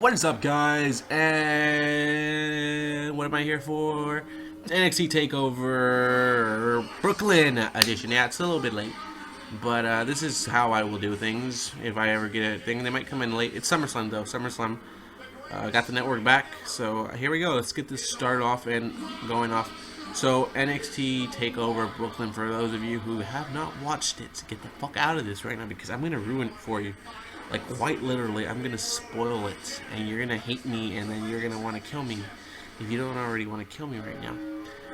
What is up, guys? And what am I here for? NXT TakeOver Brooklyn edition. Yeah, it's a little bit late, but this is how I will do things if I ever get a thing. They might come in late. It's SummerSlam though. SummerSlam. Got the network back, so here we go. Let's get this started off and going off. So NXT TakeOver Brooklyn. For those of you who have not watched it, get the fuck out of this right now because I'm gonna ruin it for you. Like, quite literally, I'm gonna spoil it, and you're gonna hate me, and then you're gonna want to kill me if you don't already want to kill me right now.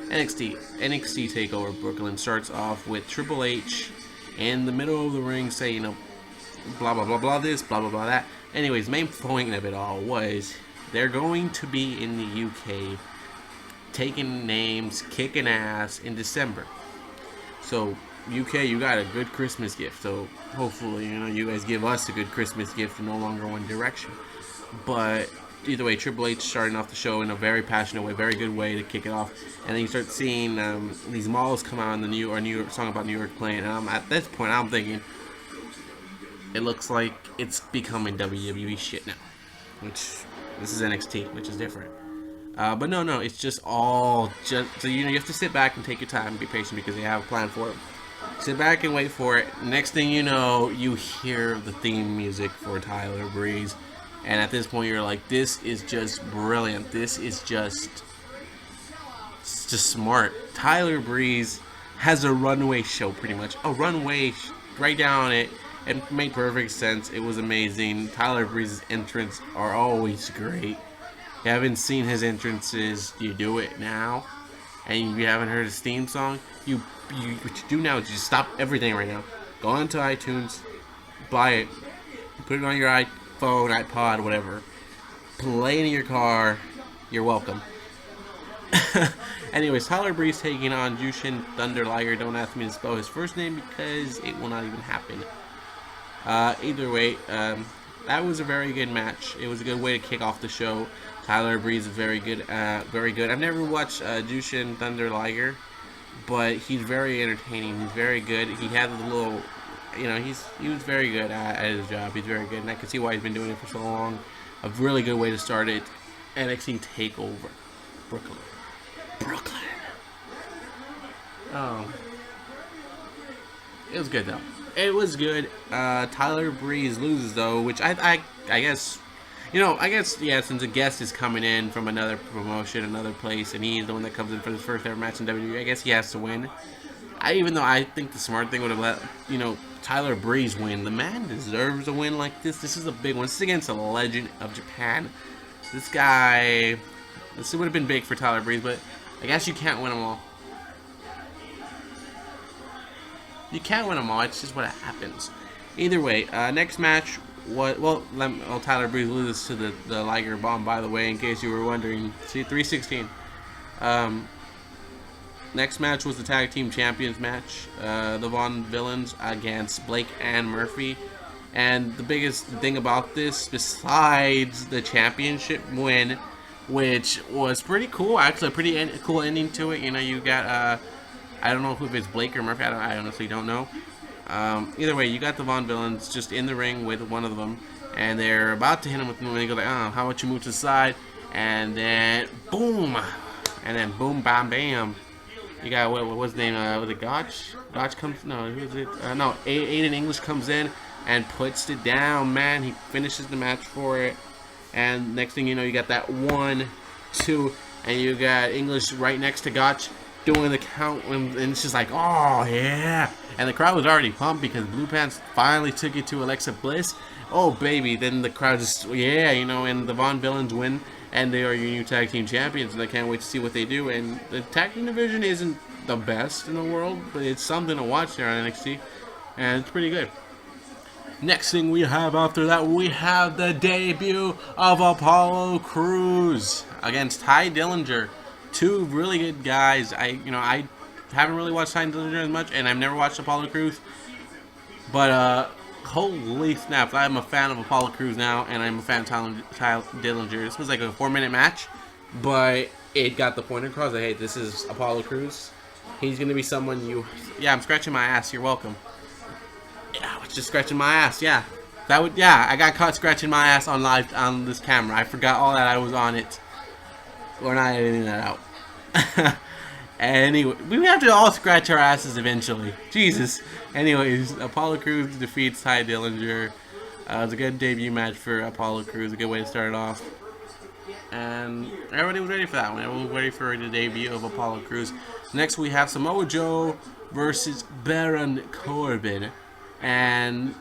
NXT TakeOver Brooklyn starts off with Triple H in the middle of the ring saying, blah blah blah blah this, blah blah blah that. Anyways, main point of it all was they're going to be in the UK taking names, kicking ass in December. So UK, you got a good Christmas gift. So hopefully, you guys give us a good Christmas gift and no longer One Direction. But either way, Triple H starting off the show in a very passionate way, very good way to kick it off. And then you start seeing these models come out in the New York song about New York playing. And at this point, I'm thinking it looks like it's becoming WWE shit now. Which this is NXT, which is different. But no, it's just all so you have to sit back and take your time and be patient because they have a plan for it. Sit back and wait for it. Next thing you know, you hear the theme music for Tyler Breeze. And at this point, you're like, this is just brilliant. This is just smart. Tyler Breeze has a runway show, pretty much. A runway right down it. It made perfect sense. It was amazing. Tyler Breeze's entrance are always great. If you haven't seen his entrances, you do it now. And you haven't heard his theme song, what you do now is you stop everything right now. Go onto iTunes, buy it, put it on your iPhone, iPod, whatever. Play it in your car. You're welcome. Anyways, Tyler Breeze taking on Jushin Thunder Liger. Don't ask me to spell his first name because it will not even happen. Either way, that was a very good match. It was a good way to kick off the show. Tyler Breeze is very good. Very good. I've never watched Jushin Thunder Liger, but he's very entertaining. He's very good. He had a little, he was very good at his job. He's very good, and I can see why he's been doing it for so long. A really good way to start it. NXT TakeOver Brooklyn. Oh, it was good though. It was good. Tyler Breeze loses though, which I guess. Yeah, since a guest is coming in from another promotion, another place, and he's the one that comes in for his first ever match in WWE, I guess he has to win. Even though I think the smart thing would have let, Tyler Breeze win. The man deserves a win like this. This is a big one. This is against a legend of Japan. This would have been big for Tyler Breeze, but I guess you can't win them all. You can't win them all. It's just what happens. Either way, next match. Tyler Breeze loses to the Liger Bomb, by the way, in case you were wondering. See, 316. Next match was the Tag Team Champions match. The Von Villains against Blake and Murphy. And the biggest thing about this, besides the championship win, which was pretty cool, actually a pretty cool ending to it. You got, I don't know if it's Blake or Murphy, I honestly don't know. Either way, you got the Von Villains just in the ring with one of them, and they're about to hit him with when they go like, how about you move to the side, and then boom, bam, bam. You got what was his name? Was it Gotch? Gotch comes. No, who is it? No, Aiden English comes in and puts it down. Man, he finishes the match for it, and next thing you know, you got that 1, 2, and you got English right next to Gotch doing the count, and it's just like, oh yeah, and the crowd was already pumped because Blue Pants finally took it to Alexa Bliss. Oh baby, then the crowd just, and the Von Villains win, and they are your new tag team champions, and I can't wait to see what they do. And the tag team division isn't the best in the world, but it's something to watch there on NXT, and it's pretty good. Next thing we have after that, we have the debut of Apollo Crews against Ty Dillinger. Two really good guys. I haven't really watched Ty Dillinger as much, and I've never watched Apollo Crews. But holy snaps, I'm a fan of Apollo Crews now, and I'm a fan of Ty Dillinger. This was like a 4-minute match, but it got the point across that, hey, this is Apollo Crews. He's gonna be someone you. Yeah, I'm scratching my ass. You're welcome. Yeah, I was just scratching my ass. Yeah, That would, yeah, I got caught scratching my ass on live on this camera. I forgot all that I was on it. We're not editing that out. Anyway, we have to all scratch our asses eventually. Jesus. Anyways, Apollo Crews defeats Ty Dillinger. It was a good debut match for Apollo Crews. A good way to start it off. And everybody was ready for that one. Everyone was ready for the debut of Apollo Crews. Next, we have Samoa Joe versus Baron Corbin. And,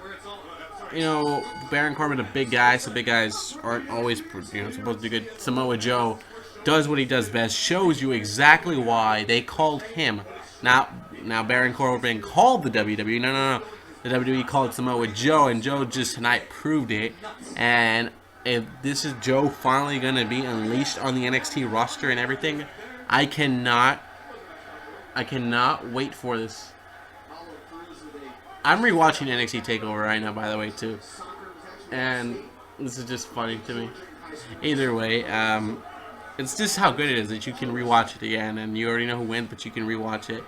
you know, Baron Corbin, a big guy, so big guys aren't always, supposed to be good. Samoa Joe does what he does best, shows you exactly why they called him. Now Baron Corbin called the WWE. No. The WWE called Samoa Joe, and Joe just tonight proved it. And if this is Joe finally going to be unleashed on the NXT roster and everything, I cannot wait for this. I'm rewatching NXT TakeOver right now, by the way, too. And this is just funny to me. Either way, it's just how good it is that you can rewatch it again, and you already know who wins, but you can rewatch it.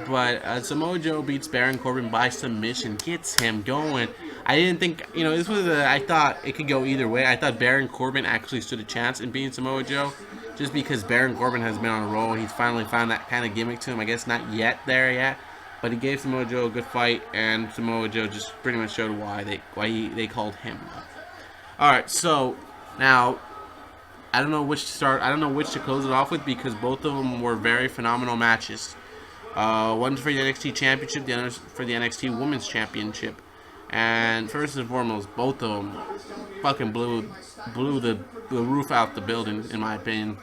But Samoa Joe beats Baron Corbin by submission, gets him going. I didn't think, this was I thought it could go either way. I thought Baron Corbin actually stood a chance in beating Samoa Joe, just because Baron Corbin has been on a roll. He's finally found that kind of gimmick to him. I guess not yet, but he gave Samoa Joe a good fight, and Samoa Joe just pretty much showed why they called him. All right, so now I don't know which to start. I don't know which to close it off with, because both of them were very phenomenal matches. One's for the NXT Championship, the other's for the NXT Women's Championship. And first and foremost, both of them fucking blew the roof out the building, in my opinion.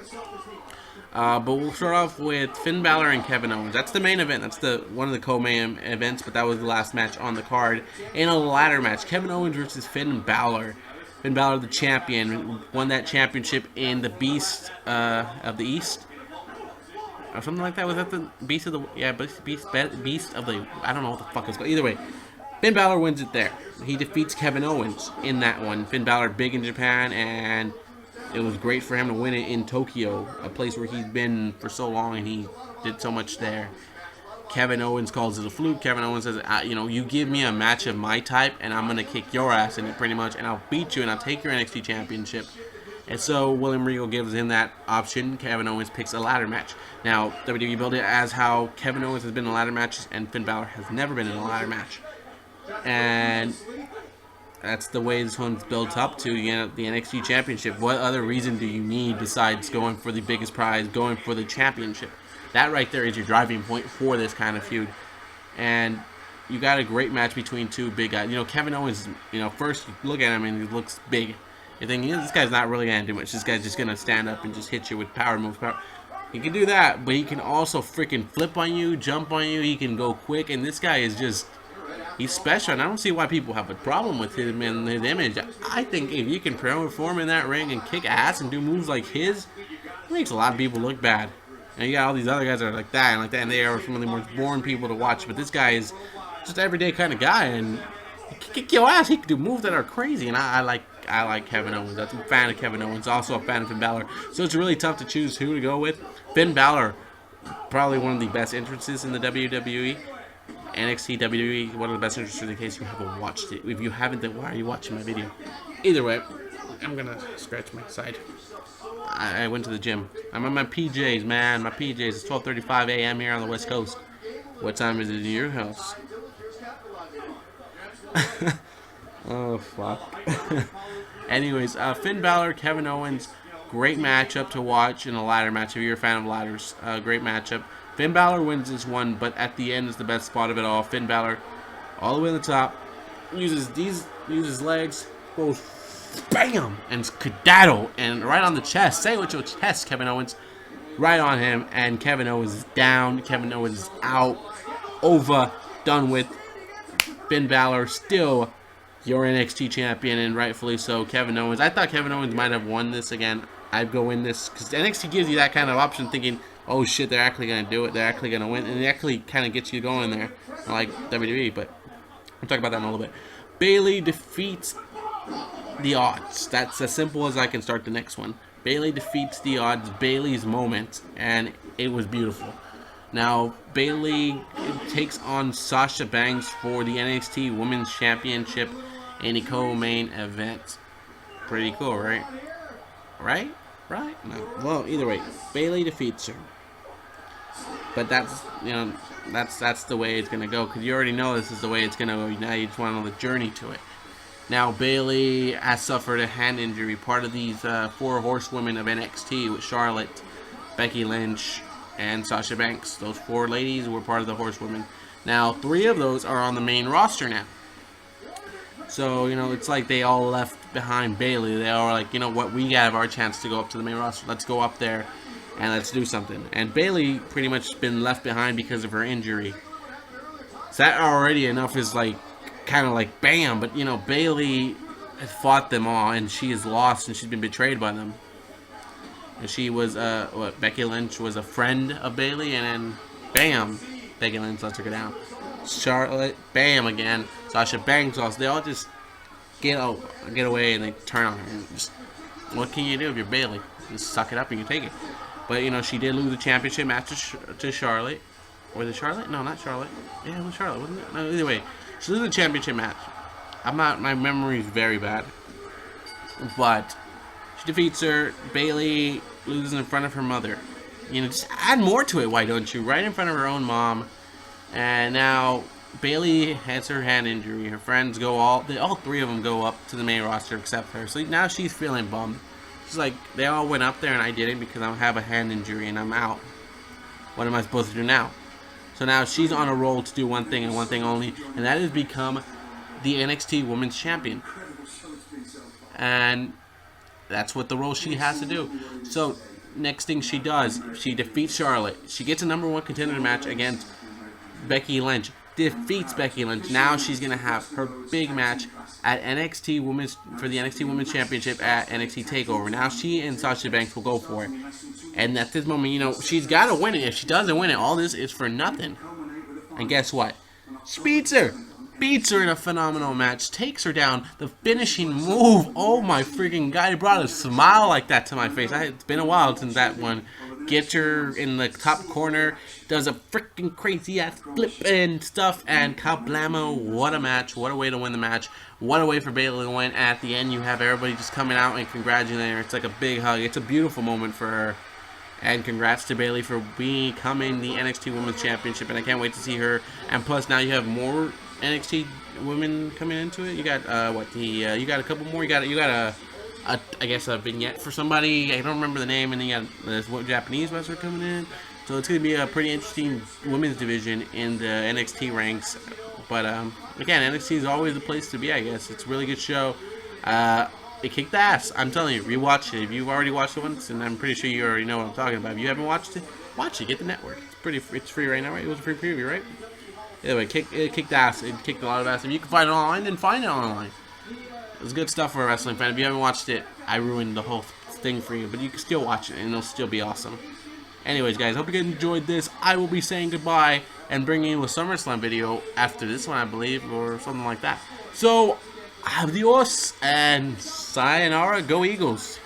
But we'll start off with Finn Balor and Kevin Owens. That's the main event. That's one of the co-main events, but that was the last match on the card. In a ladder match, Kevin Owens versus Finn Balor. Finn Balor, the champion, won that championship in the Beast of the East. Or something like that. Was that the Beast of the... Yeah, Beast of the... I don't know what the fuck it's called. Either way, Finn Balor wins it there. He defeats Kevin Owens in that one. Finn Balor big in Japan, and it was great for him to win it in Tokyo, a place where he's been for so long, and he did so much there. Kevin Owens calls it a fluke. Kevin Owens says, you give me a match of my type, and I'm going to kick your ass in it pretty much, and I'll beat you, and I'll take your NXT Championship. And so William Regal gives him that option. Kevin Owens picks a ladder match. Now, WWE built it as how Kevin Owens has been in ladder matches, and Finn Balor has never been in a ladder match. And that's the way this one's built up to, the NXT Championship. What other reason do you need besides going for the biggest prize, going for the championship? That right there is your driving point for this kind of feud. And you got a great match between two big guys. Kevin Owens, first you look at him and he looks big. You think, this guy's not really going to do much. This guy's just going to stand up and just hit you with power moves. He can do that, but he can also freaking flip on you, jump on you. He can go quick, and this guy is just... He's special, and I don't see why people have a problem with him and his image. I think if you can perform in that ring and kick ass and do moves like his, it makes a lot of people look bad. And you got all these other guys that are like that, and they are some of the most boring people to watch. But this guy is just an everyday kind of guy, and he can kick your ass. He can do moves that are crazy, and I like Kevin Owens. I'm a fan of Kevin Owens, also a fan of Finn Balor. So it's really tough to choose who to go with. Finn Balor, probably one of the best entrances in the WWE. NXT WWE, one of the best entrances in case you haven't watched it. If you haven't, then why are you watching my video? Either way, I'm going to scratch my side. I went to the gym. I'm on my PJs, man. My PJs. It's 12:35 a.m. here on the West Coast. What time is it in your house? Oh, fuck. Anyways, Finn Balor, Kevin Owens, great matchup to watch in a ladder match. If you're a fan of ladders, great matchup. Finn Balor wins this one, but at the end is the best spot of it all. Finn Balor, all the way on the top, uses legs, goes bam, and skedaddle, and right on the chest. Say it with your chest, Kevin Owens. Right on him, and Kevin Owens is down. Kevin Owens is out. Over. Done with. Finn Balor still your NXT champion, and rightfully so. Kevin Owens. I thought Kevin Owens might have won this again. I'd go in this, because NXT gives you that kind of option, thinking, oh shit, they're actually going to do it. They're actually going to win. And it actually kind of gets you going there. Like WWE, but we'll talk about that in a little bit. Bayley defeats the odds. That's as simple as I can start the next one. Bayley defeats the odds. Bayley's moment. And it was beautiful. Now, Bayley takes on Sasha Banks for the NXT Women's Championship in the co-main event. Pretty cool, right? Right? No. Well, either way, Bayley defeats her. But that's, that's the way it's gonna go, because you already know this is the way it's gonna go. Now you just want to know the journey to it. Now Bayley has suffered a hand injury, part of these 4 horsewomen of NXT with Charlotte, Becky Lynch, and Sasha Banks. Those 4 ladies were part of the horsewomen. Now 3 of those are on the main roster now. So, it's like they all left behind Bayley. They all were like, you know what, we have our chance to go up to the main roster. Let's go up there and let's do something. And Bayley pretty much been left behind because of her injury. So that already enough is like, kind of like bam. But, Bayley has fought them all and she is lost and she's been betrayed by them. And she was, Becky Lynch was a friend of Bayley, and then bam, Becky Lynch lets her go down. Charlotte, bam again. Sasha Banks also. They all just get away and they turn on her. And just, what can you do if you're Bayley? Just suck it up and you take it. But she did lose the championship match to Charlotte. Was it Charlotte? No, not Charlotte. Yeah, it was Charlotte, wasn't it? No, either way, she lose the championship match. My memory is very bad. But she defeats her. Bayley loses in front of her mother. Just add more to it. Why don't you? Right in front of her own mom. And now Bayley has her hand injury. Her friends go all 3 of them go up to the main roster except her. So now she's feeling bummed. She's like, they all went up there and I didn't because I have a hand injury and I'm out. What am I supposed to do now? So now she's on a roll to do one thing and one thing only, and that is become the NXT Women's Champion. And that's what the role she has to do. So next thing she does, she defeats Charlotte. She gets a #1 contender match against Becky Lynch. Defeats Becky Lynch. Now she's gonna have her big match at NXT Women's for the NXT Women's Championship at NXT TakeOver. Now she and Sasha Banks will go for it. And at this moment, she's got to win it. If she doesn't win it, all this is for nothing. And guess what? She beats her. Beats her in a phenomenal match. Takes her down. The finishing move. Oh my freaking God. He brought a smile like that to my face. It's been a while since that one. Gets her in the top corner. Does a freaking crazy ass flip and stuff. And kablamo. What a match. What a way to win the match. What a way for Bayley to win. At the end, you have everybody just coming out and congratulating her. It's like a big hug. It's a beautiful moment for her. And congrats to Bayley for becoming the NXT Women's Championship. And I can't wait to see her. And plus, now you have more NXT women coming into it. You got you got a couple more. You got I guess a vignette for somebody. I don't remember the name. And then you got this Japanese wrestler coming in. So it's gonna be a pretty interesting women's division in the NXT ranks. But again, NXT is always the place to be. I guess it's a really good show. It kicked ass. I'm telling you, rewatch it. If you've already watched it once, and I'm pretty sure you already know what I'm talking about. If you haven't watched it, watch it. Get the network. It's free right now, right? It was a free preview, right? Anyway, it kicked ass. It kicked a lot of ass. If you can find it online, then find it online. It was good stuff for a wrestling fan. If you haven't watched it, I ruined the whole thing for you. But you can still watch it, and it'll still be awesome. Anyways, guys, hope you guys enjoyed this. I will be saying goodbye and bringing you a SummerSlam video after this one, I believe, or something like that. So, adios and sayonara. Go Eagles.